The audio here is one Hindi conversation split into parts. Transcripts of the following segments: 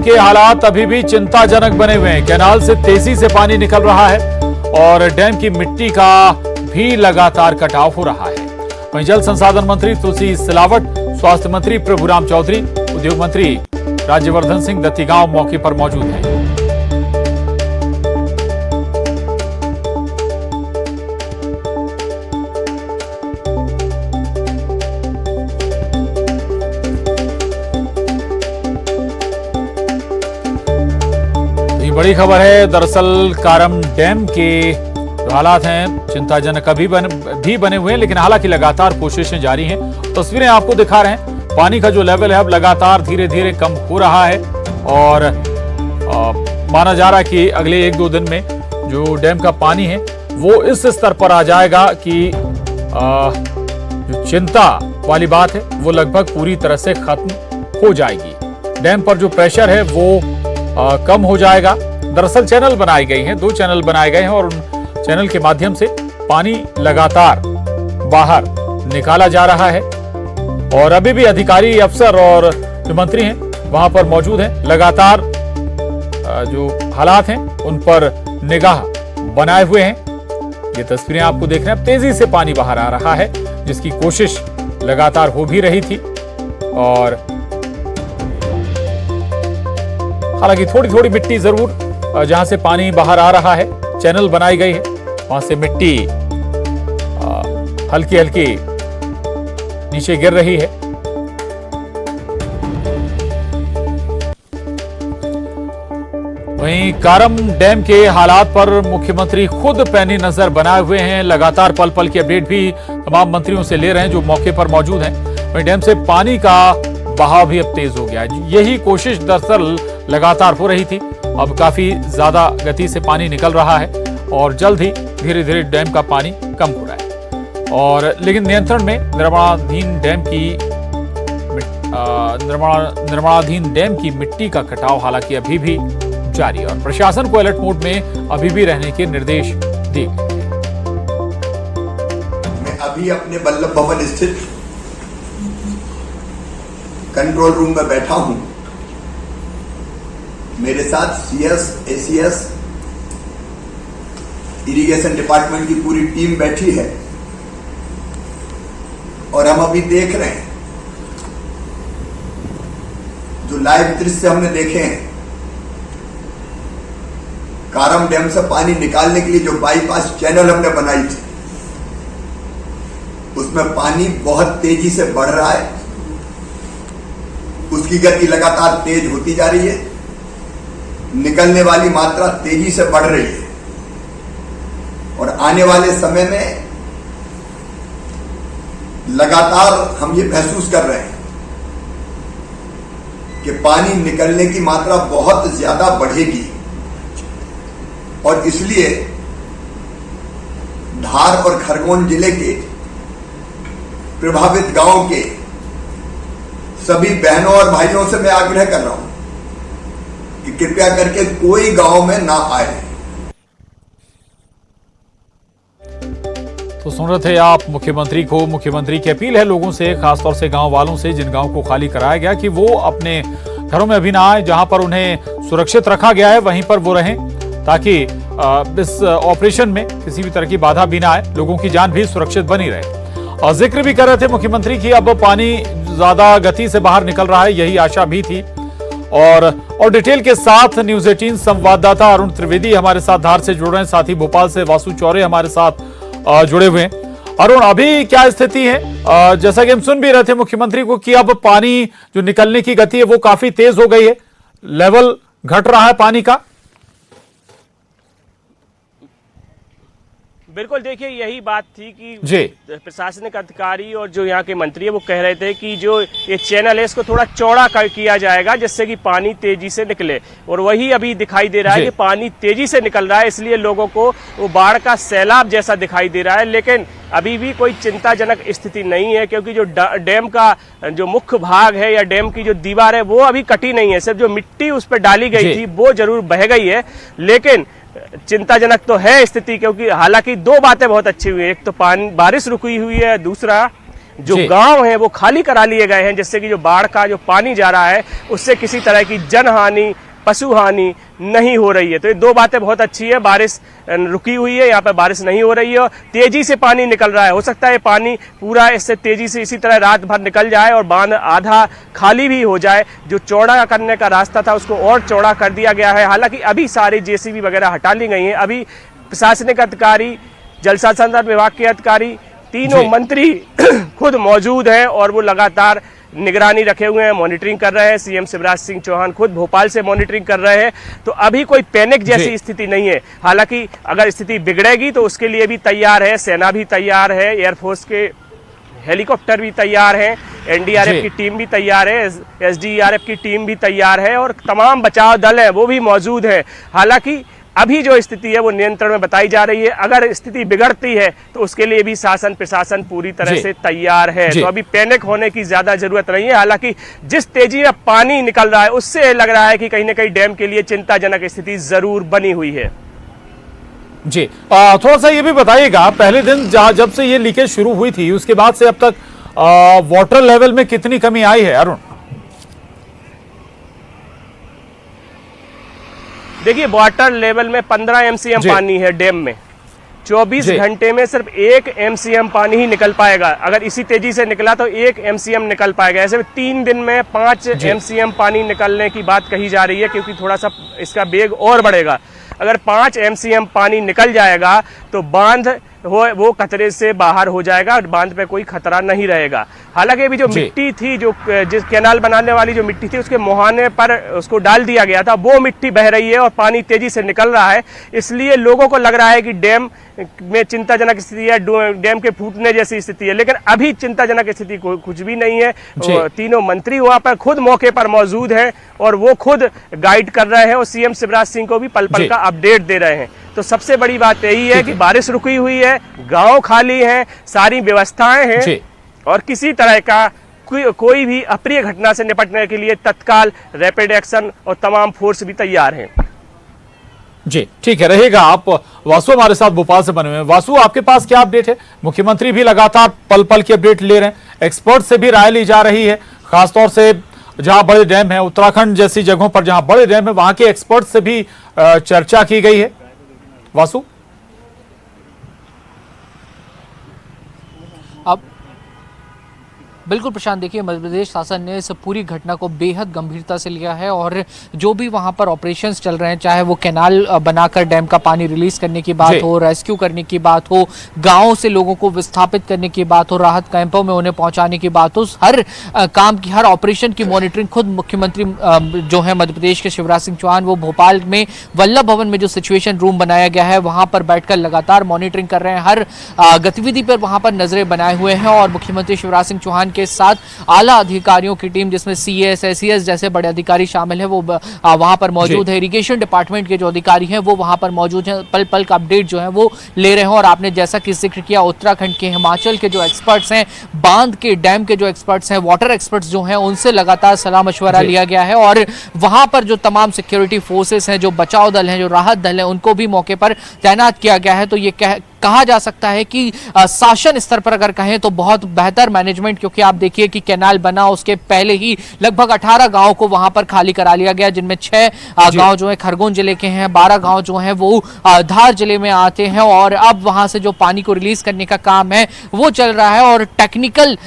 के हालात अभी भी चिंताजनक बने हुए हैं। कैनाल से तेजी से पानी निकल रहा है और डैम की मिट्टी का भी लगातार कटाव हो रहा है। वहीं जल संसाधन मंत्री तुलसी सिलावट, स्वास्थ्य मंत्री प्रभुराम चौधरी, उद्योग मंत्री राज्यवर्धन सिंह दत्तीगांव मौके पर मौजूद हैं। बड़ी खबर है, दरअसल कारम डैम के जो हालात हैं चिंताजनक अभी भी बने हुए हैं, लेकिन हालांकि लगातार कोशिशें जारी हैं। तस्वीरें आपको दिखा रहे हैं, पानी का जो लेवल है अब लगातार धीरे धीरे कम हो रहा है और माना जा रहा है कि अगले 1-2 दिन में जो डैम का पानी है वो इस स्तर पर आ जाएगा कि जो चिंता वाली बात है वो लगभग पूरी तरह से खत्म हो जाएगी। डैम पर जो प्रेशर है वो कम हो जाएगा। दरअसल चैनल बनाए गए हैं, 2 चैनल बनाए गए हैं और उन चैनल के माध्यम से पानी लगातार बाहर निकाला जा रहा है और अभी भी अधिकारी, अफसर और जो मंत्री हैं वहां पर मौजूद हैं, लगातार जो हालात हैं उन पर निगाह बनाए हुए हैं। ये तस्वीरें आपको देख रहे हैं, अब तेजी से पानी बाहर आ रहा है जिसकी कोशिश लगातार हो भी रही थी और हालांकि थोड़ी थोड़ी मिट्टी जरूर जहां से पानी बाहर आ रहा है, चैनल बनाई गई है, वहां से मिट्टी हल्की हल्की नीचे गिर रही है। वहीं कारम डैम के हालात पर मुख्यमंत्री खुद पैनी नजर बनाए हुए हैं। लगातार पल पल की अपडेट भी तमाम मंत्रियों से ले रहे हैं जो मौके पर मौजूद हैं। वहीं डैम से पानी का बहाव भी अब तेज हो गया है। यही कोशिश दरअसल लगातार हो रही थी। अब काफी ज्यादा गति से पानी निकल रहा है और जल्द ही धीरे धीरे डैम का पानी कम हो रहा है और लेकिन नियंत्रण में निर्माणाधीन डैम की मिट्टी का कटाव हालांकि अभी भी जारी है और प्रशासन को अलर्ट मोड में अभी भी रहने के निर्देश दिए गए हैं। मैं अभी अपने बल्लभ भवन स्थित कंट्रोल रूम में बैठा हूं। मेरे साथ सीएस, एसीएस, इरिगेशन डिपार्टमेंट की पूरी टीम बैठी है और हम अभी देख रहे हैं जो लाइव दृश्य हमने देखे हैं। कारम डैम से पानी निकालने के लिए जो बाईपास चैनल हमने बनाई थी उसमें पानी बहुत तेजी से बढ़ रहा है, उसकी गति लगातार तेज होती जा रही है, निकलने वाली मात्रा तेजी से बढ़ रही है और आने वाले समय में लगातार हम ये महसूस कर रहे हैं कि पानी निकलने की मात्रा बहुत ज्यादा बढ़ेगी और इसलिए धार और खरगोन जिले के प्रभावित गांव के सभी बहनों और भाइयों से मैं आग्रह कर रहा हूं कि कृपया करके कोई गांव में ना आए। तो सुन रहे थे आप मुख्यमंत्री को। मुख्यमंत्री की अपील है लोगों से, खासतौर से गांव वालों से जिन गांव को खाली कराया गया, कि वो अपने घरों में अभी ना आए। जहां पर उन्हें सुरक्षित रखा गया है वहीं पर वो रहें ताकि इस ऑपरेशन में किसी भी तरह की बाधा भी ना आए, लोगों की जान भी सुरक्षित बनी रहे। और जिक्र भी कर रहे थे मुख्यमंत्री की अब पानी ज्यादा गति से बाहर निकल रहा है, यही आशा भी थी। और डिटेल के साथ न्यूज 18 संवाददाता अरुण त्रिवेदी हमारे साथ धार से जुड़ रहे हैं, साथ ही भोपाल से वासु चौरे हमारे साथ जुड़े हुए हैं। अरुण, अभी क्या स्थिति है? जैसा कि हम सुन भी रहे थे मुख्यमंत्री को कि अब पानी जो निकलने की गति है वो काफी तेज हो गई है, लेवल घट रहा है पानी का। बिल्कुल, देखिए यही बात थी कि प्रशासनिक अधिकारी और जो यहाँ के मंत्री है वो कह रहे थे कि जो ये चैनल है इसको थोड़ा चौड़ा किया जाएगा जिससे कि पानी तेजी से निकले, और वही अभी दिखाई दे रहा है कि पानी तेजी से निकल रहा है, इसलिए लोगों को वो बाढ़ का सैलाब जैसा दिखाई दे रहा है। लेकिन अभी भी कोई चिंताजनक स्थिति नहीं है क्योंकि जो डैम का जो मुख्य भाग है या डैम की जो दीवार है वो अभी कटी नहीं है, सिर्फ जो मिट्टी उस पर डाली गई थी वो जरूर बह गई है। लेकिन चिंताजनक तो है स्थिति, क्योंकि हालांकि दो बातें बहुत अच्छी हुई है। एक तो बारिश रुकी हुई है, दूसरा जो गांव हैं वो खाली करा लिए गए हैं, जिससे कि जो बाढ़ का जो पानी जा रहा है उससे किसी तरह की जनहानि, पशु हानि नहीं हो रही है। तो ये दो बातें बहुत अच्छी है। बारिश रुकी हुई है, यहाँ पे बारिश नहीं हो रही है और तेजी से पानी निकल रहा है। हो सकता है पानी पूरा इससे तेजी से इसी तरह रात भर निकल जाए और बांध आधा खाली भी हो जाए। जो चौड़ा करने का रास्ता था उसको और चौड़ा कर दिया गया है। हालांकि अभी सारी जेसीबी वगैरह हटा ली गई हैं। अभी प्रशासनिक अधिकारी, जल संसाधन विभाग के अधिकारी, तीनों मंत्री खुद मौजूद हैं और वो लगातार निगरानी रखे हुए हैं, मॉनिटरिंग कर रहे हैं। सीएम शिवराज सिंह चौहान खुद भोपाल से मॉनिटरिंग कर रहे हैं। तो अभी कोई पैनिक जैसी स्थिति नहीं है। हालांकि अगर स्थिति बिगड़ेगी तो उसके लिए भी तैयार है, सेना भी तैयार है, एयरफोर्स के हेलीकॉप्टर भी तैयार हैं, एनडीआरएफ की टीम भी तैयार है, एसडीआरएफ की टीम भी तैयार है और तमाम बचाव दल है वो भी मौजूद है। हालांकि अभी जो स्थिति है वो नियंत्रण में बताई जा रही है। अगर स्थिति बिगड़ती है तो उसके लिए भी शासन प्रशासन पूरी तरह से तैयार है। तो अभी पैनिक होने की ज्यादा जरूरत नहीं है। हालांकि जिस तेजी में पानी निकल रहा है उससे लग रहा है कि कहीं ना कहीं डैम के लिए चिंताजनक स्थिति जरूर बनी हुई है। जी, थोड़ा सा ये भी बताइएगा, पहले दिन जब से ये लीकेज शुरू हुई थी उसके बाद से अब तक वाटर लेवल में कितनी कमी आई है अरुण? देखिए, वाटर लेवल में 15 एमसीएम पानी है डैम में। 24 घंटे में सिर्फ 1 एमसीएम पानी ही निकल पाएगा। अगर इसी तेजी से निकला तो 1 एमसीएम निकल पाएगा। ऐसे में 3 दिन में 5 एमसीएम पानी निकलने की बात कही जा रही है, क्योंकि थोड़ा सा इसका वेग और बढ़ेगा। अगर 5 एमसीएम पानी निकल जाएगा तो बांध वो खतरे से बाहर हो जाएगा और बांध पे कोई खतरा नहीं रहेगा। हालांकि अभी जो मिट्टी थी, जो जिस कैनाल बनाने वाली जो मिट्टी थी उसके मुहाने पर उसको डाल दिया गया था, वो मिट्टी बह रही है और पानी तेजी से निकल रहा है। इसलिए लोगों को लग रहा है कि डैम में चिंताजनक स्थिति है, डैम के फूटने जैसी स्थिति है, लेकिन अभी चिंताजनक स्थिति कुछ भी नहीं है। तीनों मंत्री वहां पर खुद मौके पर मौजूद हैं और वो खुद गाइड कर रहे हैं और सीएम शिवराज सिंह को भी पल पल का अपडेट दे रहे हैं। तो सबसे बड़ी बात यही है कि बारिश रुकी हुई है, गांव खाली हैं, सारी व्यवस्थाएं हैं और किसी तरह का कोई भी अप्रिय घटना से निपटने के लिए तत्काल रैपिड एक्शन और तमाम फोर्स भी तैयार हैं। जी, ठीक है, रहेगा। आप वासु हमारे साथ भोपाल से बने हुए हैं। वासु, आपके पास क्या अपडेट है? मुख्यमंत्री भी लगातार पल पल की अपडेट ले रहे हैं, एक्सपर्ट से भी राय ली जा रही है, खासतौर से जहां बड़े डैम है, उत्तराखंड जैसी जगहों पर जहां बड़े डैम है वहां के एक्सपर्ट से भी चर्चा की गई है। वासु, अब बिल्कुल प्रशांत, देखिए मध्य प्रदेश शासन ने इस पूरी घटना को बेहद गंभीरता से लिया है और जो भी वहां पर ऑपरेशंस चल रहे हैं, चाहे वो कैनाल बनाकर डैम का पानी रिलीज करने की बात हो, रेस्क्यू करने की बात हो, गांवों से लोगों को विस्थापित करने की बात हो, राहत कैंपों में उन्हें पहुंचाने की बात हो, हर काम की, हर ऑपरेशन की मॉनिटरिंग खुद मुख्यमंत्री जो है मध्य प्रदेश के शिवराज सिंह चौहान, वो भोपाल में वल्लभ भवन में जो सिचुएशन रूम बनाया गया है वहां पर बैठकर लगातार मॉनिटरिंग कर रहे हैं, हर गतिविधि पर वहां पर नजरें बनाए हुए हैं। और मुख्यमंत्री शिवराज सिंह चौहान के साथ आला अधिकारियों की टीम, जिसमें सीएस, एसीएस जैसे बड़े अधिकारी शामिल हैं, वो वहां पर मौजूद है। इरिगेशन डिपार्टमेंट के जो अधिकारी हैं वो वहां पर मौजूद हैं, पल पल का अपडेट जो है वो ले रहे हैं। और आपने जैसा कि जिक्र किया, उत्तराखंड के, हिमाचल के जो एक्सपर्ट्स हैं, बांध के, डैम के जो एक्सपर्ट्स हैं, वाटर एक्सपर्ट्स जो हैं, उनसे लगातार सलाह मशवरा लिया गया है। और वहां पर जो तमाम सिक्योरिटी फोर्सेस हैं, जो बचाव दल हैं, जो राहत दल हैं, उनको भी मौके पर तैनात किया गया है। तो ये कहा जा सकता है कि शासन स्तर पर अगर कहें तो बहुत बेहतर मैनेजमेंट, क्योंकि आप देखिए कि कैनाल बना उसके पहले ही लगभग 18 गांव को वहां पर खाली करा लिया गया, जिनमें 6 गांव जो है खरगोन जिले के हैं, 12 गांव जो हैं वो धार जिले में आते हैं। और अब वहां से जो पानी को रिलीज करने का काम है वो चल रहा है और टेक्निकल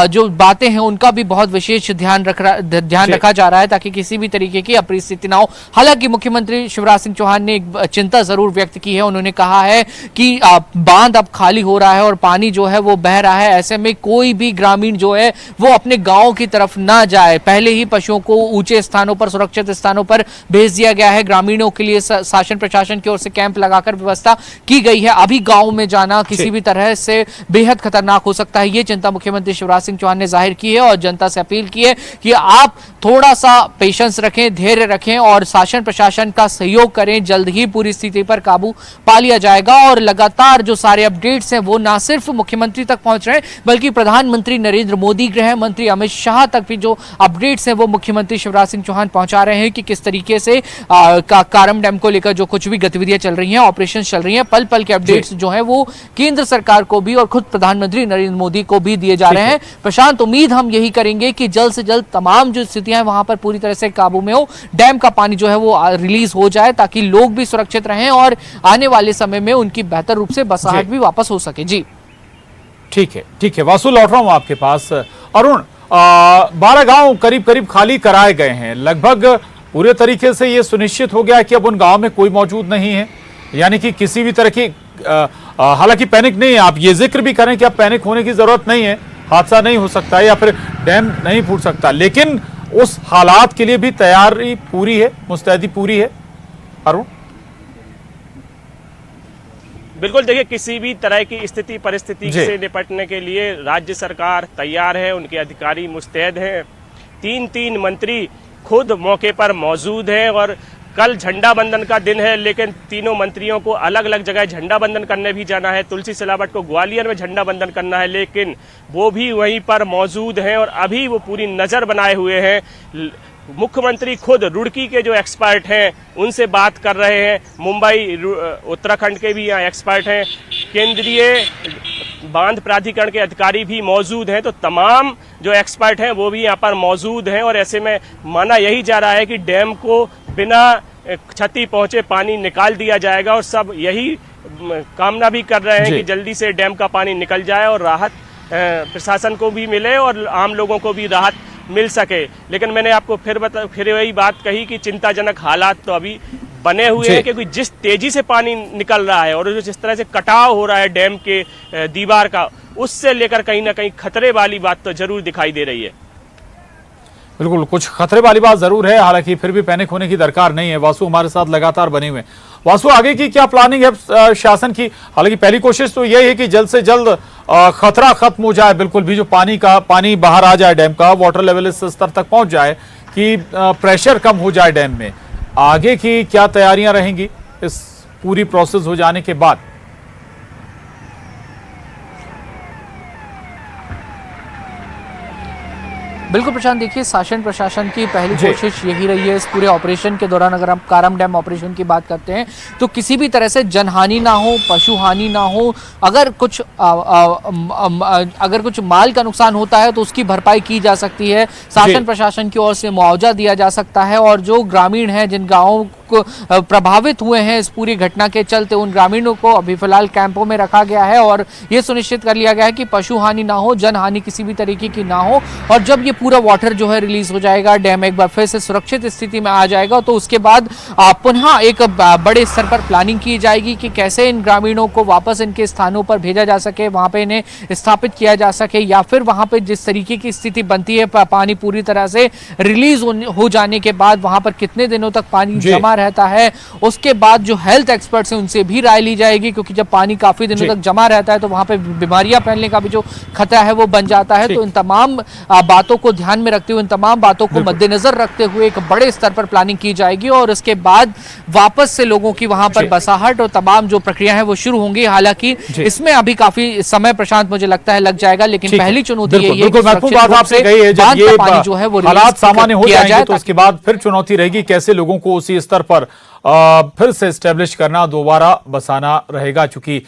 जो बातें हैं उनका भी बहुत विशेष ध्यान रखा जा रहा है ताकि किसी भी तरीके की अप्रिय स्थिति ना हो। हालांकि मुख्यमंत्री शिवराज सिंह चौहान ने एक चिंता जरूर व्यक्त की है। उन्होंने कहा है कि बांध अब खाली हो रहा है और पानी जो है वो बह रहा है, ऐसे में कोई भी ग्रामीण जो है वो अपने गांव की तरफ ना जाए। पहले ही पशुओं को ऊंचे स्थानों पर, सुरक्षित स्थानों पर भेज दिया गया है। ग्रामीणों के लिए शासन प्रशासन की ओर से कैंप लगाकर व्यवस्था की गई है। अभी गांव में जाना किसी भी तरह से बेहद खतरनाक हो सकता है, ये चिंता मुख्यमंत्री शिवराज सिंह चौहान ने जाहिर की है और जनता से अपील की है कि आप थोड़ा सा पेशेंस रखें, धैर्य रखें और शासन प्रशासन का सहयोग करें। जल्द ही पूरी स्थिति पर काबू पा लिया जाएगा और लगातार लगातार जो सारे अपडेट्स हैं वो ना सिर्फ मुख्यमंत्री तक पहुंच रहे हैं, बल्कि प्रधानमंत्री नरेंद्र मोदी, गृह मंत्री अमित शाह तक भी जो अपडेट्स हैं वो मुख्यमंत्री शिवराज सिंह चौहान पहुंचा रहे हैं कि किस तरीके से कारम डैम को लेकर जो कुछ भी गतिविधियां चल रही हैं, ऑपरेशन चल रही हैं, पल पल के अपडेट्स जो है वो केंद्र सरकार को भी और खुद प्रधानमंत्री नरेंद्र मोदी को भी दिए जा रहे हैं। प्रशांत, उम्मीद हम यही करेंगे कि जल्द से जल्द तमाम जो स्थितियां हैं वहां पर पूरी तरह से काबू में हो, डैम का पानी जो है वो रिलीज हो जाए ताकि लोग भी सुरक्षित रहें और आने वाले समय में उनकी बेहतर रूप से बसाहट भी वापस हो सके। जी ठीक है वासु, लौट रहा हूं आपके पास। अरुण, 12 गांव करीब करीब खाली कराए गए हैं, लगभग पूरे तरीके से यह सुनिश्चित हो गया कि अब उन गांव में कोई मौजूद नहीं है, यानी कि किसी भी तरह की हालांकि पैनिक नहीं है, आप ये जिक्र भी करें कि अब पैनिक होने की जरूरत नहीं है, हादसा नहीं हो सकता है या फिर डैम नहीं फूट सकता, लेकिन उस हालात के लिए भी तैयारी पूरी है, मुस्तैदी पूरी है। अरुण, बिल्कुल, देखिए किसी भी तरह की स्थिति परिस्थिति से निपटने के लिए राज्य सरकार तैयार है, उनके अधिकारी मुस्तैद हैं। 3 मंत्री खुद मौके पर मौजूद हैं और कल झंडा बंदन का दिन है, लेकिन तीनों मंत्रियों को अलग अलग जगह झंडा बंदन करने भी जाना है। तुलसी सिलावट को ग्वालियर में झंडा बंदन करना है, लेकिन वो भी वहीं पर मौजूद हैं और अभी वो पूरी नजर बनाए हुए हैं। मुख्यमंत्री खुद रुड़की के जो एक्सपर्ट हैं उनसे बात कर रहे हैं, मुंबई उत्तराखंड के भी यहाँ एक्सपर्ट हैं, केंद्रीय बांध प्राधिकरण के अधिकारी भी मौजूद हैं, तो तमाम जो एक्सपर्ट हैं वो भी यहाँ पर मौजूद हैं और ऐसे में माना यही जा रहा है कि डैम को बिना क्षति पहुंचे पानी निकाल दिया जाएगा और सब यही कामना भी कर रहे हैं कि जल्दी से डैम का पानी निकल जाए और राहत प्रशासन को भी मिले और आम लोगों को भी राहत मिल सके। लेकिन मैंने आपको फिर वही बात कही कि चिंताजनक हालात तो अभी बने हुए हैं, क्योंकि जिस तेजी से पानी निकल रहा है और जिस तरह से कटाव हो रहा है डैम के दीवार का, उससे लेकर कहीं ना कहीं खतरे वाली बात तो जरूर दिखाई दे रही है। बिल्कुल, कुछ खतरे वाली बात जरूर है, हालांकि फिर भी पैनिक होने की दरकार नहीं है। वासु हमारे साथ लगातार बने हुए। वासु, आगे की क्या प्लानिंग है शासन की? हालांकि पहली कोशिश तो यही है कि जल्द से जल्द खतरा खत्म हो जाए, बिल्कुल भी जो पानी बाहर आ जाए, डैम का वाटर लेवल इस स्तर तक पहुंच जाए कि प्रेशर कम हो जाए डैम में। आगे की क्या तैयारियां रहेंगी इस पूरी प्रोसेस हो जाने के बाद? बिल्कुल प्रशांत, देखिए शासन प्रशासन की पहली कोशिश यही रही है इस पूरे ऑपरेशन के दौरान। अगर हम कारम डैम ऑपरेशन की बात करते हैं तो किसी भी तरह से जनहानि ना हो, पशु हानि ना हो, अगर कुछ माल का नुकसान होता है तो उसकी भरपाई की जा सकती है, शासन प्रशासन की ओर से मुआवजा दिया जा सकता है और जो ग्रामीण हैं जिन गाँवों प्रभावित हुए हैं इस पूरी घटना के चलते, उन ग्रामीणों को अभी फिलहाल कैंपों में रखा गया है और ये सुनिश्चित कर लिया गया है कि पशु हानि ना हो, जन हानि किसी भी तरीके की ना हो। और जब ये पूरा वाटर जो है रिलीज हो जाएगा, डैम एक बार फिर से सुरक्षित स्थिति में आ जाएगा, तो उसके बाद पुनः एक बड़े स्तर पर प्लानिंग की जाएगी कि कैसे इन ग्रामीणों को वापस इनके स्थानों पर भेजा जा सके, वहां पे इन्हें स्थापित किया जा सके, या फिर वहां पे जिस तरीके की स्थिति बनती है पानी पूरी तरह से रिलीज हो जाने के बाद वहां पर कितने दिनों तक पानी जमा रहता है, उसके बाद जो हेल्थ एक्सपर्ट्स हैं उनसे भी राय ली जाएगी, क्योंकि जब पानी काफी दिनों तक जमा रहता है तो वहां पे बीमारियां फैलने का भी जो खतरा है वो बन जाता है। तो इन तमाम बातों को ध्यान में रखते हुए, इन तमाम बातों को मद्देनजर रखते हुए एक बड़े स्तर पर प्लानिंग की जाएगी और उसके बाद वापस से लोगों की वहां पर बसाहट और तमाम जो प्रक्रिया है वो शुरू होंगी। हालांकि इसमें अभी काफी समय प्रशांत मुझे लगता है लग जाएगा, लेकिन पहली चुनौती यही है कि पानी जो है वो हालात सामान्य हो जाएंगे तो उसके बाद फिर चुनौती रहेगी कैसे लोगों को उसी स्तर पर फिर से एस्टेब्लिश करना, दोबारा बसाना रहेगा, चूंकि